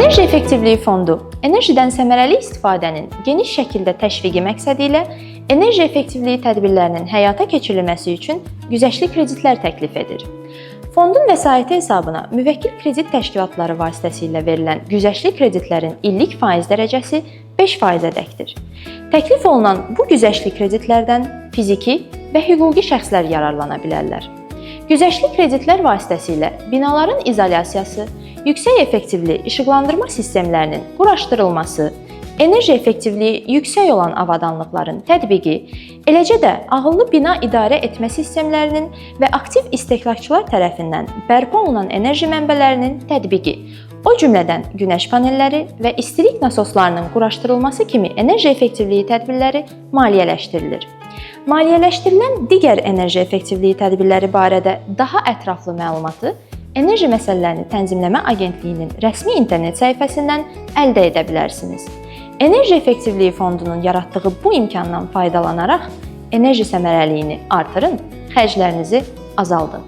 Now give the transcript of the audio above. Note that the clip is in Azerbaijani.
Enerji Effektivliyi Fondu enerjidən səmərəli istifadənin geniş şəkildə təşviqi məqsədi ilə enerji effektivliyi tədbirlərinin həyata keçirilməsi üçün güzəştli kreditlər təklif edir. Fondun vəsaiti hesabına müvəkkil kredit təşkilatları vasitəsilə verilən güzəştli kreditlərin illik faiz dərəcəsi 5%-ədəkdir. Təklif olunan bu güzəştli kreditlərdən fiziki və hüquqi şəxslər yararlana bilərlər. Güzəştli kreditlər vasitəsilə binaların izolyasiyası, yüksək effektivli işıqlandırma sistemlərinin quraşdırılması, enerji effektivliyi yüksək olan avadanlıqların tətbiqi, eləcə də ağıllı bina idarə etmə sistemlərinin və aktiv istehlakçılar tərəfindən bərpa olunan enerji mənbələrinin tətbiqi, o cümlədən günəş panelləri və istilik nasoslarının quraşdırılması kimi enerji effektivliyi tədbirləri maliyyələşdirilir. Maliyyələşdirilən digər enerji effektivliyi tədbirləri barədə daha ətraflı məlumatı Enerji Məsələlərini Tənzimləmə Agentliyinin rəsmi internet səhifəsindən əldə edə bilərsiniz. Enerji Effektivliyi Fondunun yaratdığı bu imkandan faydalanaraq enerji səmərəliliyini artırın, xərclərinizi azaldın.